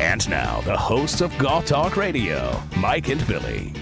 And now, the hosts of Golf Talk Radio, Mike and Billy.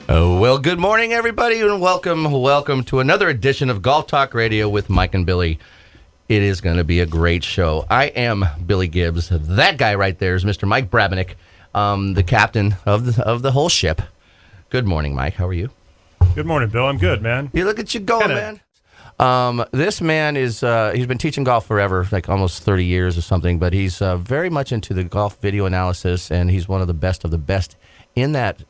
Well, good morning, everybody, and welcome to another edition of Golf Talk Radio with Mike and Billy. It is going to be a great show. I am Billy Gibbs. That guy right there is Mr. Mike Brabenec, the captain of the whole ship. Good morning, Mike. How are you? Good morning, Bill. I'm good, man. You look at you going, man. This man is, he's been teaching golf forever, like almost 30 years or something, but he's very much into the golf video analysis, and he's one of the best in that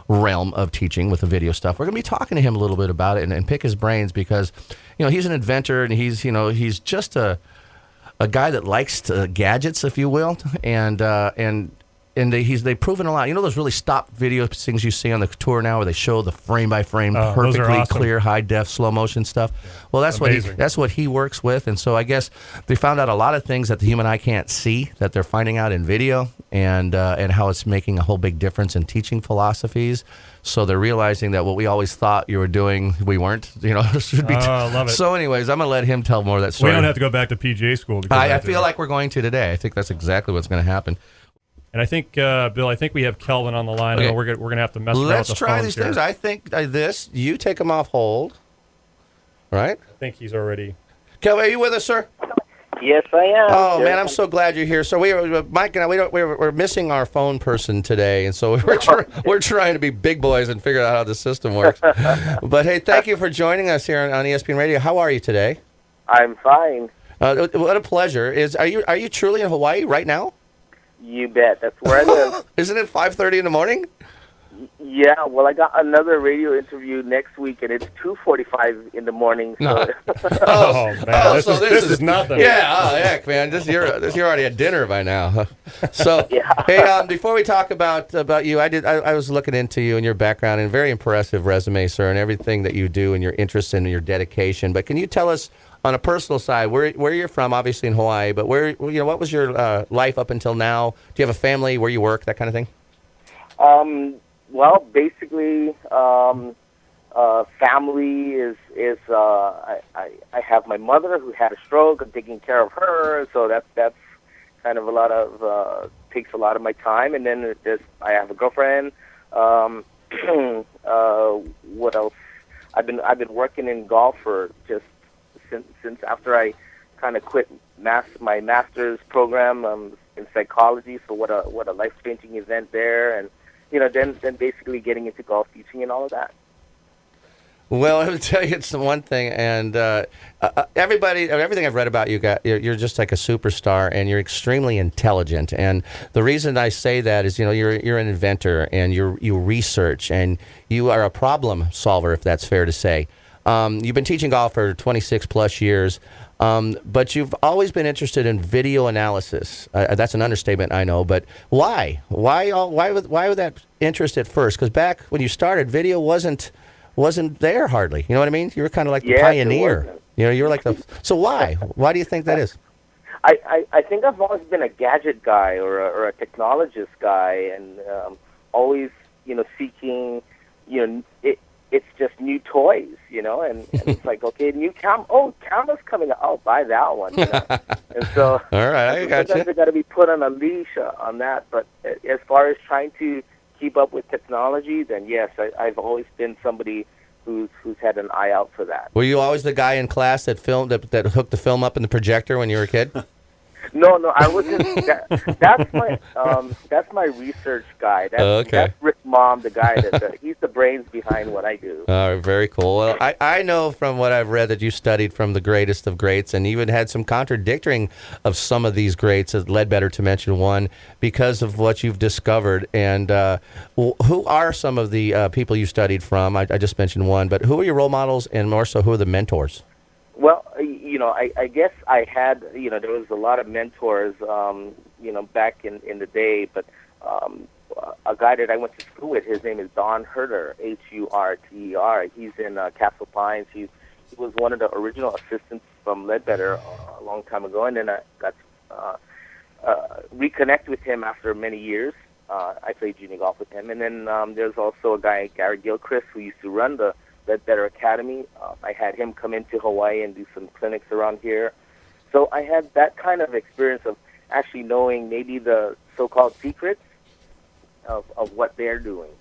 realm of teaching with the video stuff. We're going to be talking to him a little bit about it and pick his brains because, you know, he's an inventor, and he's just a guy that likes gadgets, if you will, and they've proven a lot. You know those really stop video things you see on the tour now where they show the frame by frame, perfectly awesome. clear, high def, slow motion stuff? Yeah. Well, that's what he works with, and so I guess they found out a lot of things that the human eye can't see that they're finding out in video, and how it's making a whole big difference in teaching philosophies. So they're realizing that what we always thought you were doing, we weren't. You know, should be. I love it. So, anyways, I'm gonna let him tell more of that story. We don't have to go back to PGA school. I feel like we're going to today. I think that's exactly what's going to happen. And I think, Bill, we have Kelvin on the line. Okay. I know we're going to have to mess around with the Let's try these here. things. I think you take them off hold, right? I think he's already. Kelvin, are you with us, sir? Yes, I am. Oh, man, I'm so glad you're here. So Mike and I, we're missing our phone person today, and so we're trying to be big boys and figure out how the system works. But, hey, thank you for joining us here on ESPN Radio. How are you today? I'm fine. What a pleasure. Are you truly in Hawaii right now? You bet. That's where I live. Isn't it 5:30 in the morning? Yeah, well, I got another radio interview next week, and it's 2:45 in the morning. So. No. Oh, man, so this is nothing. Yeah, heck, man, you're already at dinner by now. So, Yeah. Hey, before we talk about you, I was looking into you and your background, and very impressive resume, sir, and everything that you do, and your interest and your dedication. But can you tell us, on a personal side, where you're from? Obviously in Hawaii, but what was your life up until now? Do you have a family? Where you work? That kind of thing. Well, basically, family is I have my mother who had a stroke. I'm taking care of her, so that's kind of a lot of takes a lot of my time. And then I have a girlfriend. What else? I've been working in golf for just since after I kind of quit my master's program in psychology. So what a life-changing event there, and then basically getting into golf teaching and all of that. Well, I would tell you it's the one thing, and everything I've read about you, you're just like a superstar, and you're extremely intelligent. And the reason I say that is, you're an inventor, and you research, and you are a problem solver, if that's fair to say. You've been teaching golf for 26 plus years, but you've always been interested in video analysis. That's an understatement, I know, but why? Why would that interest at first? Because back when you started, video wasn't there hardly. You know what I mean? You were kind of like the pioneer. You were like the. So why? Why do you think that is? I think I've always been a gadget guy or a technologist guy, and always seeking it's just new toys, and it's like, okay, new camera's coming out, I'll buy that one. And so, all right, I got you. Sometimes I got to be put on a leash on that. But as far as trying to keep up with technology, then yes, I've always been somebody who's had an eye out for that. Were you always the guy in class that hooked the film up in the projector when you were a kid? No, I wasn't. That's my research guy. That's Rick Mom, the guy he's the brains behind what I do. Very cool. Well, I know from what I've read that you studied from the greatest of greats, and even had some contradicting of some of these greats, Ledbetter to mention one, because of what you've discovered. And who are some of the people you studied from? I just mentioned one, but who are your role models, and more so, who are the mentors? Well, I guess I had, there was a lot of mentors, back in the day, but a guy that I went to school with, his name is Don Herter, Hurter. He's in Castle Pines. He was one of the original assistants from Ledbetter a long time ago, and then I got reconnect with him after many years. I played junior golf with him, and then there's also a guy, Gary Gilchrist, who used to run the Ledbetter Academy. I had him come into Hawaii and do some clinics around here. So I had that kind of experience of actually knowing maybe the so-called secrets of what they're doing.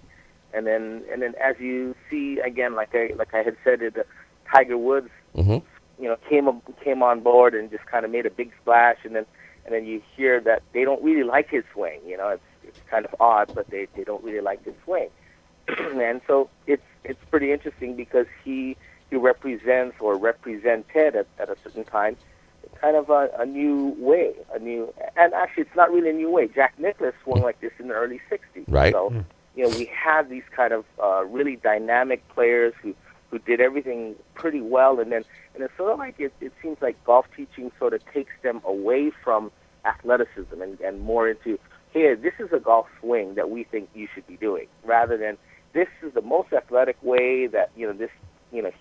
And then as you see, again, like I had said, Tiger Woods, came on board and just kind of made a big splash, and then you hear that they don't really like his swing. It's kind of odd, but they don't really like his swing. And so it's pretty interesting because he represents or represented at a certain time kind of a new way, and actually it's not really a new way. Jack Nicklaus swung like this in the early 60s. Right. So, we have these kind of really dynamic players who did everything pretty well, and it's sort of like it seems like golf teaching sort of takes them away from athleticism and more into, hey, this is a golf swing that we think you should be doing, rather than this is the most athletic way that this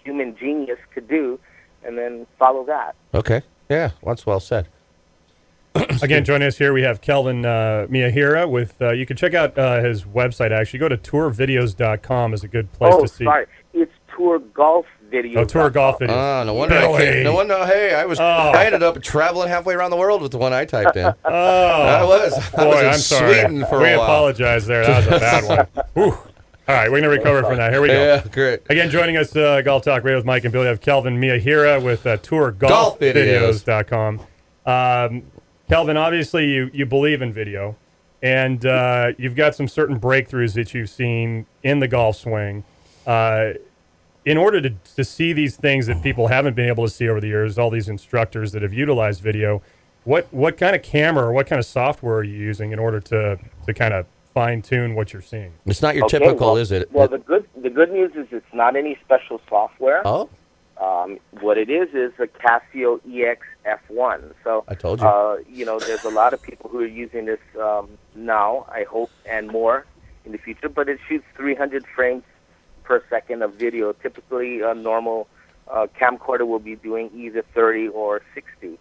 human genius could do, and then follow that. Okay. Yeah, that's well said. Again, joining us here, we have Kelvin Miyahira with, you can check out his website, actually. Go to tourvideos.com is a good place to see. Oh, sorry. It's Tour Golf Videos. Oh, Tour Golf Videos. Oh, no wonder Hey, I ended up traveling halfway around the world with the one I typed in. I was in I'm sorry. Sweden for a while. We apologize there. That was a bad one. Whew. All right, we're going to recover from that. Here we go. Yeah, great. Again, joining us, Golf Talk Radio with Mike and Billy, we have Kelvin Miyahira with tourgolfvideos.com. Kelvin, obviously you believe in video, and you've got some certain breakthroughs that you've seen in the golf swing. In order to see these things that people haven't been able to see over the years, all these instructors that have utilized video, what kind of camera or what kind of software are you using in order to kind of fine-tune what you're seeing? It's not your typical, is it? Well, the good news is it's not any special software. Oh. What it is a Casio EX F1. So I told you. There's a lot of people who are using this now, I hope, and more in the future. But it shoots 300 frames per second of video. Typically, a normal camcorder will be doing either 30 or 60.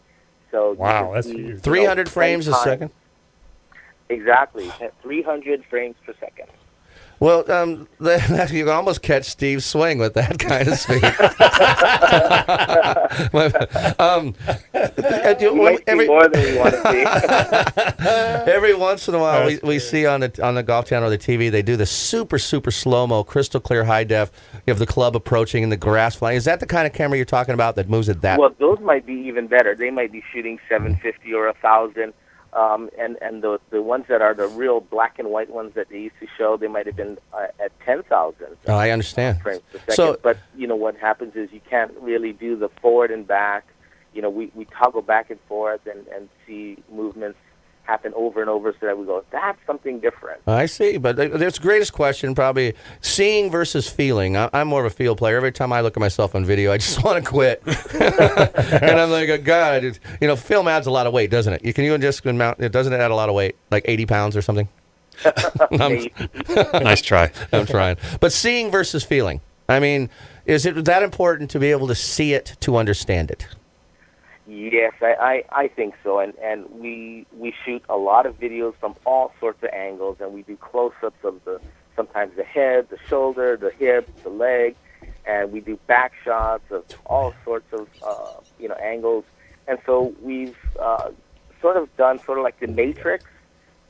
So wow, that's huge. 300 frames a second. Exactly, 300 frames per second. Well, you can almost catch Steve's swing with that kind of speed. More than you want to see. Every once in a while, we see on the Golf Channel or the TV, they do the super slow-mo, crystal clear, high def. You have the club approaching and the grass flying. Is that the kind of camera you're talking about that moves at that? Well, those might be even better. They might be shooting 750 or 1,000. And the ones that are the real black and white ones that they used to show, they might have been at 10,000. Oh, I understand. Frames per second. But what happens is you can't really do the forward and back. We toggle back and forth and see movements happen over and over, so that we go, that's something different. I see, but there's the greatest question, probably seeing versus feeling. I'm more of a feel player. Every time I look at myself on video, I just want to quit. And I'm like, God, film adds a lot of weight, doesn't it? You just mount, doesn't it add a lot of weight, like 80 pounds or something? Nice try. I'm trying. But seeing versus feeling. I mean, is it that important to be able to see it to understand it? Yes, I think so, and we shoot a lot of videos from all sorts of angles, and we do close-ups of sometimes the head, the shoulder, the hip, the leg, and we do back shots of all sorts of angles, and so we've sort of done sort of like the Matrix,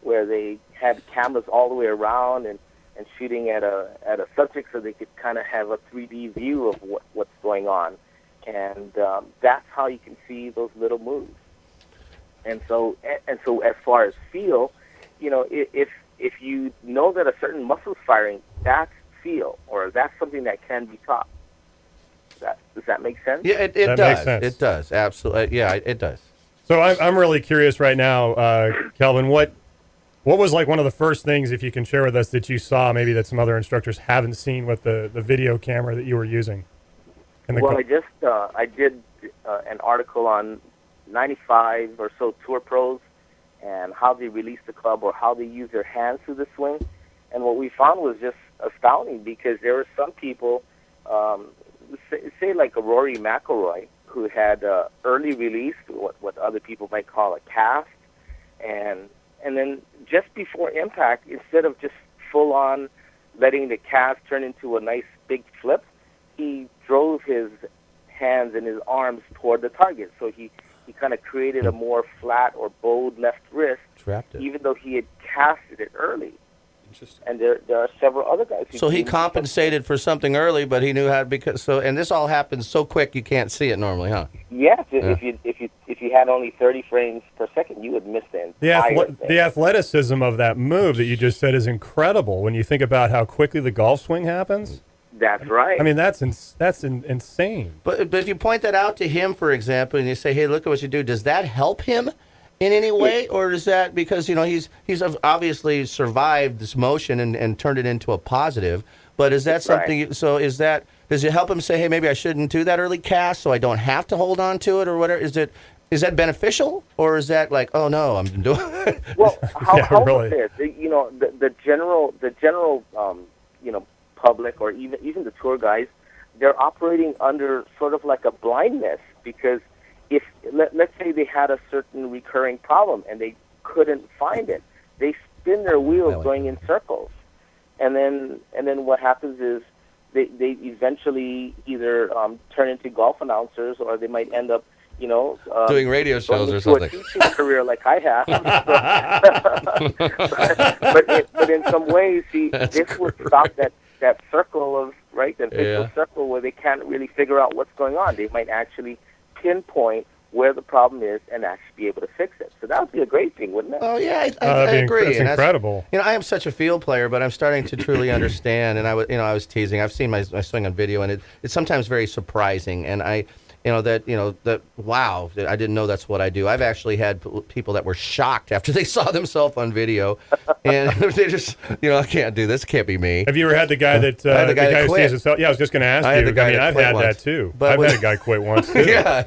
where they had cameras all the way around and shooting at a subject so they could kind of have a 3D view of what's going on. And that's how you can see those little moves. And so as far as feel, if you know that a certain muscle's firing, that's feel, or that's something that can be taught. Does that make sense? Yeah, it does. Makes sense. It does, absolutely. Yeah, it does. So I'm really curious right now, Kelvin, what was like one of the first things, if you can share with us, that you saw maybe that some other instructors haven't seen with the video camera that you were using? Well, I did an article on 95 or so tour pros and how they release the club or how they use their hands through the swing. And what we found was just astounding, because there were some people, say like a Rory McIlroy, who had early release, what other people might call a cast, and then just before impact, instead of just full on letting the cast turn into a nice big flip, he drove his hands and his arms toward the target. So he he kind of created a more flat or bowed left wrist, Trapped it. even though he had casted it early. Interesting. And there are several other guys who So he didn't- compensated for something early, but he knew how to, because so, and this all happens so quick you can't see it normally, huh? Yes, if you had only 30 frames per second, you would miss the entire thing. The athleticism of that move that you just said is incredible when you think about how quickly the golf swing happens. That's right. I mean, that's insane. But if you point that out to him, for example, and you say, "Hey, look at what you do," does that help him in any way, or is that because he's obviously survived this motion and turned it into a positive? But is that That's something? right. So does it help him say, "Hey, maybe I shouldn't do that early cast, so I don't have to hold on to it," or whatever? Is that beneficial, or is that like, "Oh no, I'm doing"? Well, how Yeah, really. about this? The general public, or even the tour guys, they're operating under sort of like a blindness, because if let's say they had a certain recurring problem and they couldn't find it, they spin their wheels going in circles, and then what happens is they eventually either turn into golf announcers, or they might end up Doing radio shows going or into something. a teaching career like I have. but in some ways, this would stop that circle of that vicious circle where they can't really figure out what's going on. They might actually pinpoint where the problem is and actually be able to fix it. So that would be a great thing, wouldn't it? Oh yeah, I That'd be agree. That's And incredible. I am such a field player, but I'm starting to truly understand. And I was teasing. I've seen my swing on video, and it's sometimes very surprising. And wow, I didn't know that's what I do. I've actually had people that were shocked after they saw themselves on video, and they just, I can't do this. Can't be me. Have you ever had the guy that I had the guy that who quit. sees himself? Yeah, I was just going to ask I had you. the guy that I've quit had once. that too. But I've was- had a guy quit once too. Yeah,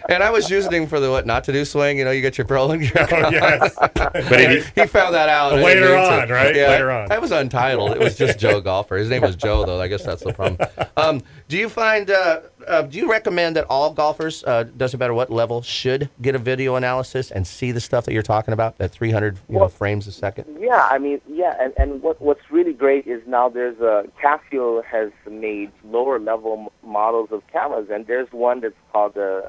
and I was using him for the not to do swing. You get your pro and your Oh, yes. But he found that out Later I didn't mean on, to. right? Yeah, Later on. I was untitled. It was just Joe Golfer. His name was Joe, though. I guess that's the problem. Do you find? Do you recommend that all golfers, doesn't matter what level, should get a video analysis and see the stuff that you're talking about, that 300 frames a second? Yeah, and what's really great is now Casio has made lower level models of cameras, and there's one that's called the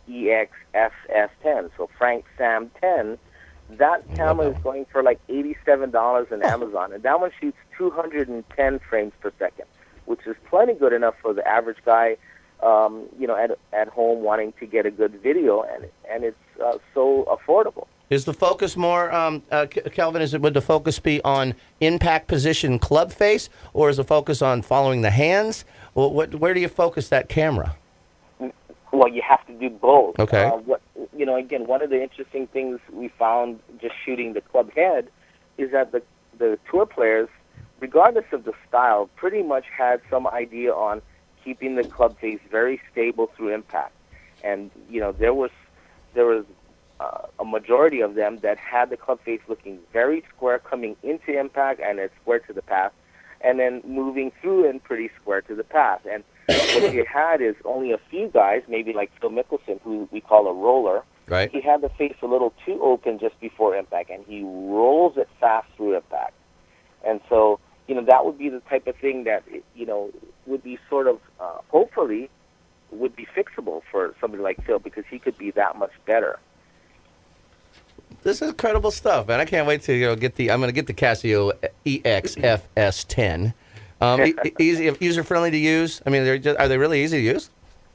EXFS10, so Frank Sam 10. That camera is going for like $87 on Amazon, and that one shoots 210 frames per second, which is plenty good enough for the average guy, at home wanting to get a good video, and it's so affordable. Is the focus more, Kelvin, would the focus be on impact position club face, or is the focus on following the hands? Where do you focus that camera? Well, you have to do both. Okay. Again, one of the interesting things we found just shooting the club head is that the tour players, regardless of the style, pretty much had some idea on keeping the club face very stable through impact. And there was a majority of them that had the club face looking very square coming into impact, and it's square to the path, and then moving through and pretty square to the path. And what you had is only a few guys, maybe like Phil Mickelson, who we call a roller. Right. He had the face a little too open just before impact, and he rolls it fast through impact. And so, that would be the type of thing that, would be sort of, hopefully, would be fixable for somebody like Phil, because he could be that much better. This is incredible stuff, man. I can't wait to I'm going to get the Casio EXFS10. Easy, user-friendly to use. I mean, are they really easy to use?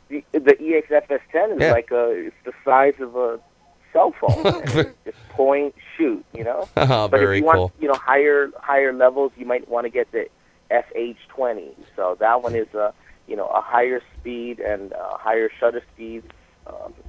The EXFS10 is it's the size of a cell phone. And just point, shoot, Oh, but very if you cool. want, higher levels, you might want to get the FH20. So that one is a higher speed and higher shutter speed,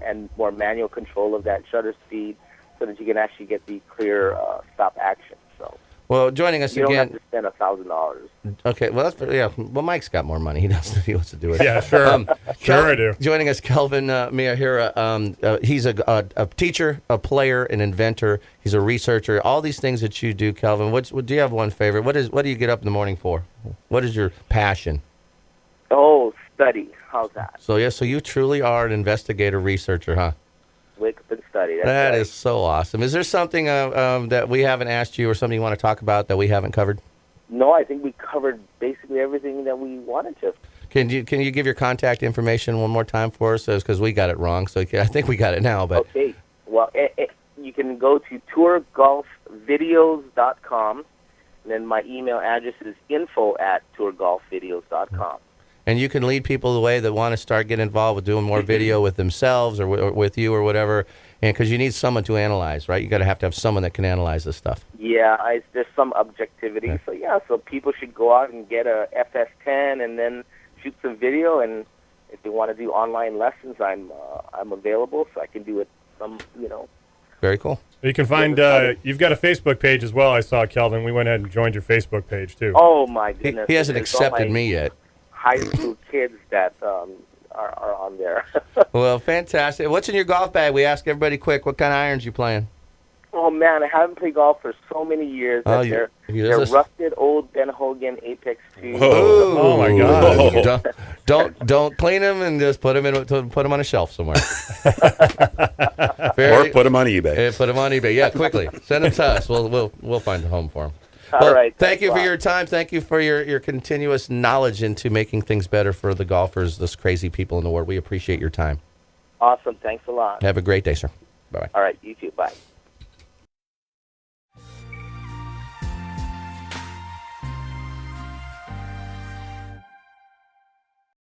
and more manual control of that shutter speed, so that you can actually get the clear stop action. So. Well, joining us you don't again. have to spend $1,000. Okay, well, well, Mike's got more money. He wants to do it. Yeah, sure. Sure I do. Joining us, Kelvin Miyahira. He's a teacher, a player, an inventor. He's a researcher. All these things that you do, Kelvin. What do you have one favorite? What do you get up in the morning for? What is your passion? Oh, study. How's that? So you truly are an investigator, researcher, huh? Wake up and study. That right. is so awesome. Is there something that we haven't asked you, or something you want to talk about that we haven't covered? No, I think we covered basically everything that we wanted to. Can you give your contact information one more time for us? Because we got it wrong. So I think we got it now. But Okay. Well, you can go to tourgolfvideos.com, and then my email address is info@tourgolfvideos.com. And you can lead people the way that want to start getting involved with doing more video with themselves or with you or whatever. And because you need someone to analyze, right? You got to have someone that can analyze this stuff. Yeah, there's some objectivity. Yeah. So people should go out and get a FS10 and then shoot some video. And if they want to do online lessons, I'm available, so I can do it. Very cool. You can find you've got a Facebook page as well. I saw, Kelvin. We went ahead and joined your Facebook page too. Oh my goodness! He hasn't There's all accepted my me yet. high school kids that are on there. Well, fantastic. What's in your golf bag? We ask everybody quick. What kind of irons you playing? Oh man, I haven't played golf for so many years. Oh, They're rusted old Ben Hogan Apex 2. Oh my God! Don't clean them and just put them on a shelf somewhere. Or put them on eBay. Put them on eBay. Yeah, quickly. Send them to us. We'll find a home for them. All right. Thank you for a lot. your time. Thank you for your continuous knowledge into making things better for the golfers, those crazy people in the world. We appreciate your time. Awesome. Thanks a lot. Have a great day, sir. Bye-bye. All right. You too. Bye.